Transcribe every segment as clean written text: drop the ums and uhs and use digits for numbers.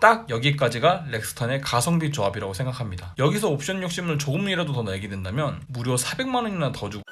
딱 여기까지가 렉스턴의 가성비 조합이라고 생각합니다. 여기서 옵션 욕심을 조금이라도 더 내게 된다면 무려 400만원이나 더 주고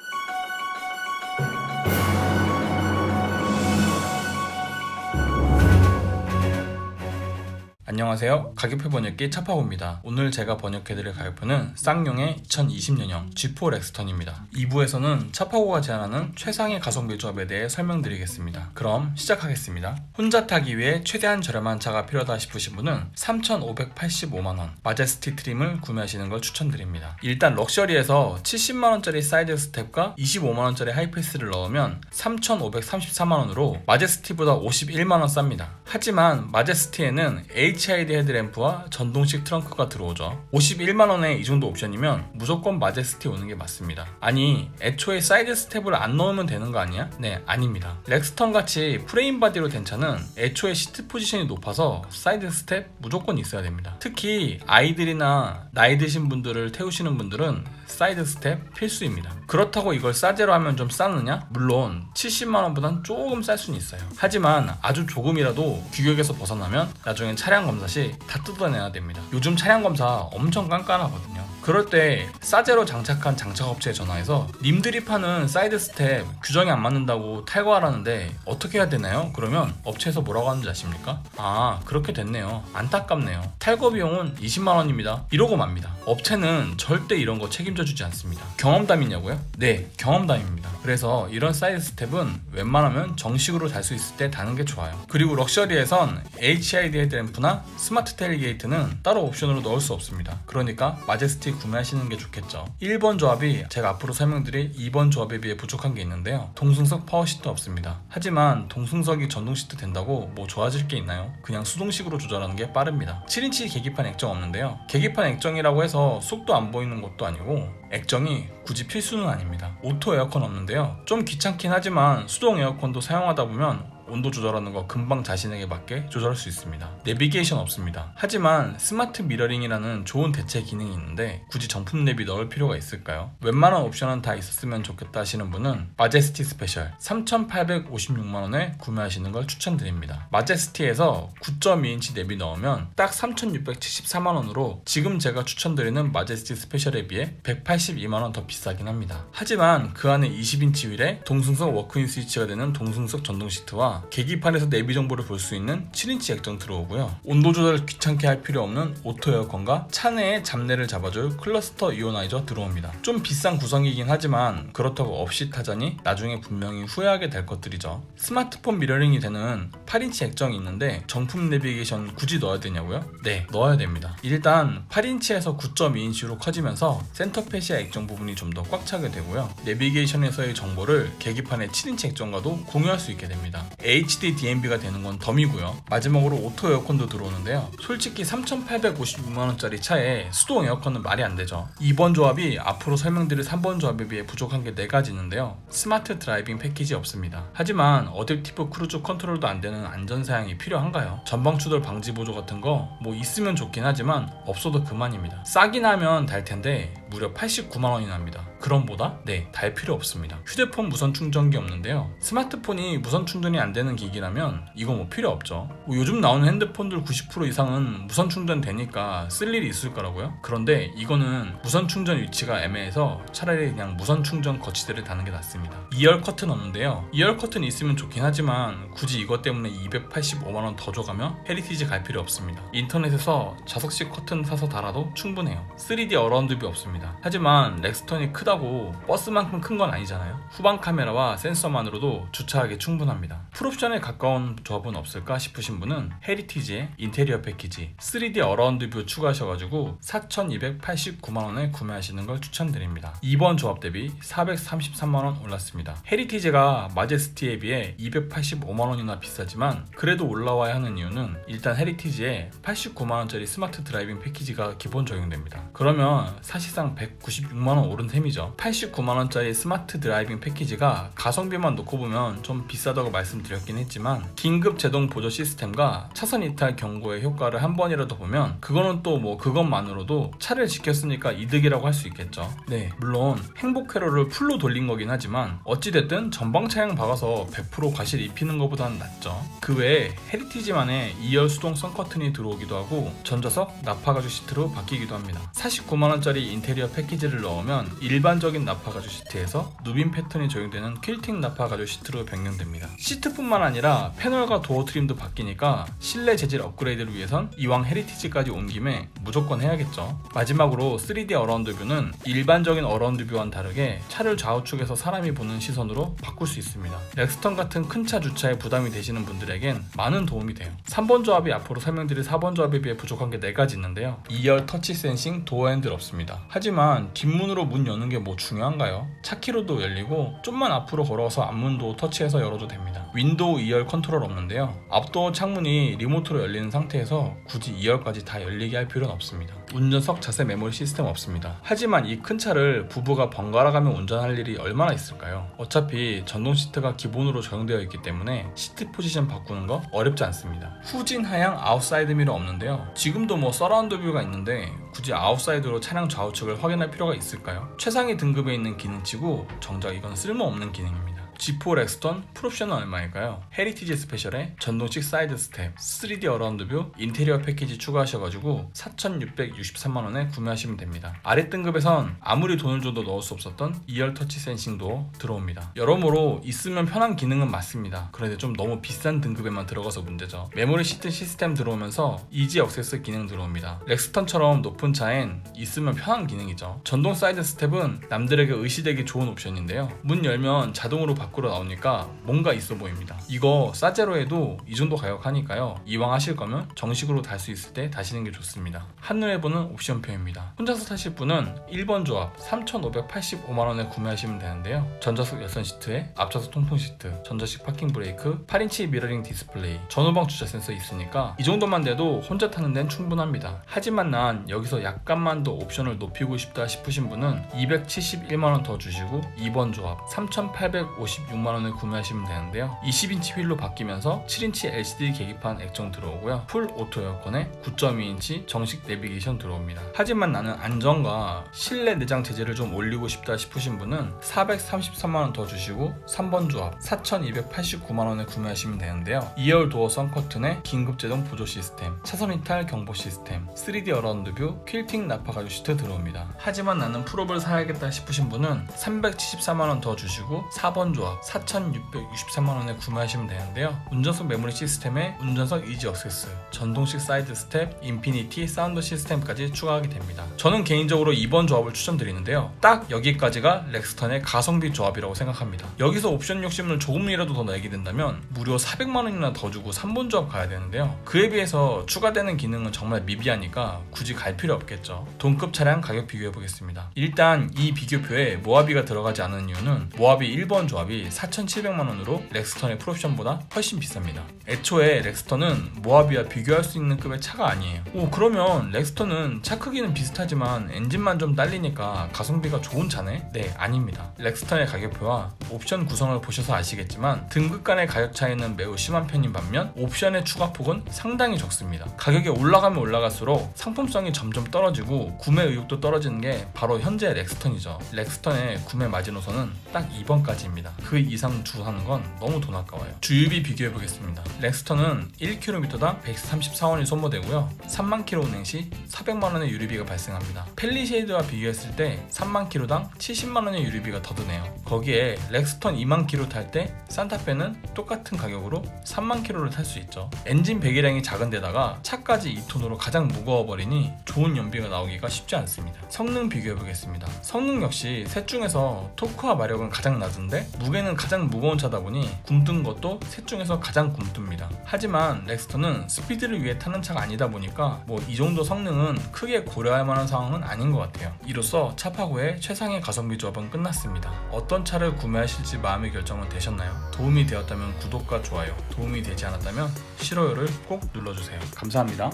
안녕하세요. 가격표 번역기 차파고입니다. 오늘 제가 번역해드릴 가격표는 쌍용의 2020년형 G4 렉스턴입니다. 2부에서는 차파고가 제안하는 최상의 가성비 조합에 대해 설명드리겠습니다. 그럼 시작하겠습니다. 혼자 타기 위해 최대한 저렴한 차가 필요하다 싶으신 분은 3,585만원 마제스티 트림을 구매하시는 걸 추천드립니다. 일단 럭셔리에서 70만원짜리 사이드 스텝과 25만원짜리 하이패스를 넣으면 3,534만원으로 마제스티보다 51만원 쌉니다. 하지만 마제스티에는 HID 헤드램프와 전동식 트렁크가 들어오죠. 51만원에 이 정도 옵션이면 무조건 마제스티 오는 게 맞습니다. 아니, 애초에 사이드 스텝을 안 넣으면 되는 거 아니야? 네, 아닙니다. 렉스턴 같이 프레임 바디로 된 차는 애초에 시트 포지션이 높아서 사이드 스텝 무조건 있어야 됩니다. 특히 아이들이나 나이 드신 분들을 태우시는 분들은 사이드 스텝 필수입니다. 그렇다고 이걸 싸제로 하면 좀 싸느냐? 물론 70만원보단 조금 쌀 수는 있어요. 하지만 아주 조금이라도 규격에서 벗어나면 나중엔 차량 검사 시 다 뜯어내야 됩니다. 요즘 차량 검사 엄청 깐깐하거든요. 그럴 때 싸제로 장착한 장착업체에 전화해서 님들이 파는 사이드 스텝 규정이 안 맞는다고 탈거하라는데 어떻게 해야 되나요? 그러면 업체에서 뭐라고 하는지 아십니까? 아, 그렇게 됐네요. 안타깝네요. 탈거 비용은 20만원입니다. 이러고 맙니다. 업체는 절대 이런 거 책임져 주지 않습니다. 경험담이냐고요? 네, 경험담입니다. 그래서 이런 사이드 스텝은 웬만하면 정식으로 달 수 있을 때 다는 게 좋아요. 그리고 럭셔리에선 HID 헤드램프나 스마트 테일게이트는 따로 옵션으로 넣을 수 없습니다. 그러니까 마제스티 구매하시는 게 좋겠죠. 1번 조합이 제가 앞으로 설명드릴 2번 조합에 비해 부족한 게 있는데요. 동승석 파워시트 없습니다. 하지만 동승석이 전동 시트 된다고 뭐 좋아질 게 있나요? 그냥 수동식으로 조절하는 게 빠릅니다. 7인치 계기판 액정 없는데요. 계기판 액정이라고 해서 속도 안 보이는 것도 아니고 액정이 굳이 필수는 아닙니다. 오토 에어컨 없는데요. 좀 귀찮긴 하지만 수동 에어컨도 사용하다 보면 온도 조절하는 거 금방 자신에게 맞게 조절할 수 있습니다. 내비게이션 없습니다. 하지만 스마트 미러링이라는 좋은 대체 기능이 있는데 굳이 정품 내비 넣을 필요가 있을까요? 웬만한 옵션은 다 있었으면 좋겠다 하시는 분은 마제스티 스페셜 3,856만원에 구매하시는 걸 추천드립니다. 마제스티에서 9.2인치 내비 넣으면 딱 3,674만원으로 지금 제가 추천드리는 마제스티 스페셜에 비해 182만원 더 비싸긴 합니다. 하지만 그 안에 20인치 휠에 동승석 워크인 스위치가 되는 동승석 전동 시트와 계기판에서 내비 정보를 볼 수 있는 7인치 액정 들어오고요. 온도 조절을 귀찮게 할 필요 없는 오토 에어컨과 차내의 잡내를 잡아줄 클러스터 이오나이저 들어옵니다. 좀 비싼 구성이긴 하지만 그렇다고 없이 타자니 나중에 분명히 후회하게 될 것들이죠. 스마트폰 미러링이 되는 8인치 액정이 있는데 정품 내비게이션 굳이 넣어야 되냐고요? 네, 넣어야 됩니다. 일단 8인치에서 9.2인치로 커지면서 센터페시아 액정 부분이 좀 더 꽉 차게 되고요. 내비게이션에서의 정보를 계기판의 7인치 액정과도 공유할 수 있게 됩니다. HD DMB가 되는 건 덤이고요. 마지막으로 오토 에어컨도 들어오는데요. 솔직히 3,856만원짜리 차에 수동 에어컨은 말이 안 되죠. 2번 조합이 앞으로 설명드릴 3번 조합에 비해 부족한 게 4가지 있는데요. 스마트 드라이빙 패키지 없습니다. 하지만 어댑티브 크루즈 컨트롤도 안 되는 안전사양이 필요한가요? 전방 추돌 방지 보조 같은 거 뭐 있으면 좋긴 하지만 없어도 그만입니다. 싸긴 하면 달 텐데 무려 89만원이 납니다. 그럼보다 달 필요 없습니다. 휴대폰 무선 충전기 없는데요. 스마트폰이 무선 충전이 안 되는 기기라면 이거 뭐 필요 없죠. 뭐 요즘 나오는 핸드폰들 90% 이상은 무선 충전 되니까 쓸 일이 있을 거라고요. 그런데 이거는 무선 충전 위치가 애매해서 차라리 그냥 무선 충전 거치대를 다는 게 낫습니다. 2열 커튼 없는데요. 2열 커튼 있으면 좋긴 하지만 굳이 이것 때문에 285만원 더 줘가며 헤리티지 갈 필요 없습니다. 인터넷에서 자석식 커튼 사서 달아도 충분해요. 3D 어라운드 뷰 없습니다. 하지만 렉스턴이 크다고 버스만큼 큰 건 아니잖아요. 후방 카메라와 센서만으로도 주차하기 충분합니다. 풀옵션에 가까운 조합은 없을까 싶으신 분은 헤리티지의 인테리어 패키지 3D 어라운드 뷰 추가하셔가지고 4,289만원에 구매하시는 걸 추천드립니다. 2번 조합 대비 433만원 올랐습니다. 헤리티지가 마제스티에 비해 285만원이나 비싸지만 그래도 올라와야 하는 이유는 일단 헤리티지에 89만원짜리 스마트 드라이빙 패키지가 기본 적용됩니다. 그러면 사실상 무려 196만원 오른 셈이죠. 89만원짜리 스마트 드라이빙 패키지가 가성비만 놓고 보면 좀 비싸다고 말씀드렸긴 했지만 긴급 제동 보조 시스템과 차선 이탈 경고의 효과를 한 번이라도 보면 그거는 또 뭐 그것만으로도 차를 지켰으니까 이득이라고 할 수 있겠죠. 네, 물론 행복 회로를 풀로 돌린 거긴 하지만 어찌됐든 전방 차량 박아서 100% 과실 입히는 것보다는 낫죠. 그 외에 헤리티지만의 2열 수동 선커튼이 들어오기도 하고 전자석 나파 가죽 시트로 바뀌기도 합니다. 49만원짜리 인테리어 패키지를 넣으면 일반적인 나파 가죽 시트에서 누빔 패턴이 적용되는 퀼팅 나파 가죽 시트로 변경됩니다. 시트뿐만 아니라 패널과 도어 트림도 바뀌니까 실내 재질 업그레이드를 위해선 이왕 헤리티지까지 온 김에 무조건 해야겠죠. 마지막으로 3D 어라운드 뷰는 일반적인 어라운드 뷰와는 다르게 차를 좌우측에서 사람이 보는 시선으로 바꿀 수 있습니다. 렉스턴 같은 큰 차 주차에 부담이 되시는 분들에겐 많은 도움이 돼요. 3번 조합이 앞으로 설명드릴 4번 조합에 비해 부족한 게 4가지 있는데요. 2열 터치 센싱 도어 핸들 없습니다. 하지만 뒷문으로 문 여는 게 뭐 중요한가요? 차키로도 열리고 좀만 앞으로 걸어서 앞문도 터치해서 열어도 됩니다. 윈도우 2열 컨트롤 없는데요. 앞도어 창문이 리모트로 열리는 상태에서 굳이 2열까지 다 열리게 할 필요는 없습니다. 운전석 자세 메모리 시스템 없습니다. 하지만 이 큰 차를 부부가 번갈아 가며 운전할 일이 얼마나 있을까요? 어차피 전동 시트가 기본으로 적용되어 있기 때문에 시트 포지션 바꾸는 거 어렵지 않습니다. 후진 하향 아웃사이드 미러 없는데요. 지금도 뭐 서라운드 뷰가 있는데 굳이 아웃사이드로 차량 좌우측을 확인할 필요가 있을까요? 최상위 등급에 있는 기능치고 정작 이건 쓸모없는 기능입니다. G4 렉스턴 풀옵션은 얼마일까요? 헤리티지 스페셜에 전동식 사이드 스텝, 3D 어라운드 뷰, 인테리어 패키지 추가하셔가지고 4,663만원에 구매하시면 됩니다. 아래 등급에선 아무리 돈을 줘도 넣을 수 없었던 2열 터치 센싱도 들어옵니다. 여러모로 있으면 편한 기능은 맞습니다. 그런데 좀 너무 비싼 등급에만 들어가서 문제죠. 메모리 시트 시스템 들어오면서 이지 액세스 기능 들어옵니다. 렉스턴처럼 높은 차엔 있으면 편한 기능이죠. 전동 사이드 스텝은 남들에게 의시되기 좋은 옵션인데요. 문 열면 자동으로 밖으로 나오니까 뭔가 있어 보입니다. 이거 싸제로 해도 이 정도 가격 하니까요. 이왕 하실 거면 정식으로 달 수 있을 때 다시는 게 좋습니다. 한눈에 보는 옵션표입니다. 혼자서 타실 분은 1번 조합 3,585만원에 구매하시면 되는데요. 전자석 열선 시트에 앞좌석 통풍 시트, 전자식 파킹 브레이크, 8인치 미러링 디스플레이, 전후방 주차 센서 있으니까 이 정도만 돼도 혼자 타는 데는 충분합니다. 하지만 난 여기서 약간만 더 옵션을 높이고 싶다 싶으신 분은 271만원 더 주시고 2번 조합 3,856만원에 구매하시면 되는데요. 20인치 휠로 바뀌면서 7인치 LCD 계기판 액정 들어오고요. 풀 오토 에어컨에 9.2인치 정식 내비게이션 들어옵니다. 하지만 나는 안정과 실내 내장 재질을 좀 올리고 싶다 싶으신 분은 433만원 더 주시고 3번 조합 4,289만원에 구매하시면 되는데요. 2열 도어 선커튼에 긴급제동 보조 시스템, 차선 이탈 경보 시스템, 3D 어라운드 뷰, 퀼팅 나파 가죽 시트 들어옵니다. 하지만 나는 풀업을 사야겠다 싶으신 분은 374만원 더 주시고 4번 조합 4,663만원에 구매하시면 되는데요. 운전석 메모리 시스템에 운전석 이지 액세스, 전동식 사이드 스텝, 인피니티 사운드 시스템까지 추가하게 됩니다. 저는 개인적으로 2번 조합을 추천드리는데요. 딱 여기까지가 렉스턴의 가성비 조합이라고 생각합니다. 여기서 옵션 욕심을 조금이라도 더 내게 된다면 무려 400만원이나 더 주고 3번 조합 가야 되는데요. 그에 비해서 추가되는 기능은 정말 미비하니까 굳이 갈 필요 없겠죠. 동급 차량 가격 비교해 보겠습니다. 일단 이 비교표에 모하비가 들어가지 않은 이유는 모하비 1번 조합이 4,700만원으로 렉스턴의 풀옵션보다 훨씬 비쌉니다. 애초에 렉스턴은 모하비와 비교할 수 있는 급의 차가 아니에요. 그러면 렉스턴은 차 크기는 비슷하지만 엔진만 좀 딸리니까 가성비가 좋은 차네? 네, 아닙니다. 렉스턴의 가격표와 옵션 구성을 보셔서 아시겠지만 등급 간의 가격 차이는 매우 심한 편인 반면 옵션의 추가폭은 상당히 적습니다. 가격이 올라가면 올라갈수록 상품성이 점점 떨어지고 구매 의욕도 떨어지는 게 바로 현재 렉스턴이죠. 렉스턴의 구매 마지노선은 딱 2번까지입니다. 그 이상 주하는 건 너무 돈 아까워요. 주유비 비교해 보겠습니다. 렉스턴은 1km당 134원이 소모되고요. 3만 km 운행 시 400만원의 유류비가 발생합니다. 펠리쉐이드와 비교했을 때 3만 km당 70만원의 유류비가 더 드네요. 거기에 렉스턴 2만 km 탈 때 산타페는 똑같은 가격으로 3만 km를 탈 수 있죠. 엔진 배기량이 작은 데다가 차까지 2톤으로 가장 무거워 버리니 좋은 연비가 나오기가 쉽지 않습니다. 성능 비교해 보겠습니다. 성능 역시 셋 중에서 토크와 마력은 가장 낮은데 무게는 가장 무거운 차다 보니 굼뜬 것도 셋 중에서 가장 굼뜹니다. 하지만 렉스턴은 스피드를 위해 타는 차가 아니다 보니까 뭐 이 정도 성능은 크게 고려할 만한 상황은 아닌 것 같아요. 이로써 차파고의 최상의 가성비 조합은 끝났습니다. 어떤 차를 구매하실지 마음의 결정은 되셨나요? 도움이 되었다면 구독과 좋아요, 도움이 되지 않았다면 싫어요를 꼭 눌러주세요. 감사합니다.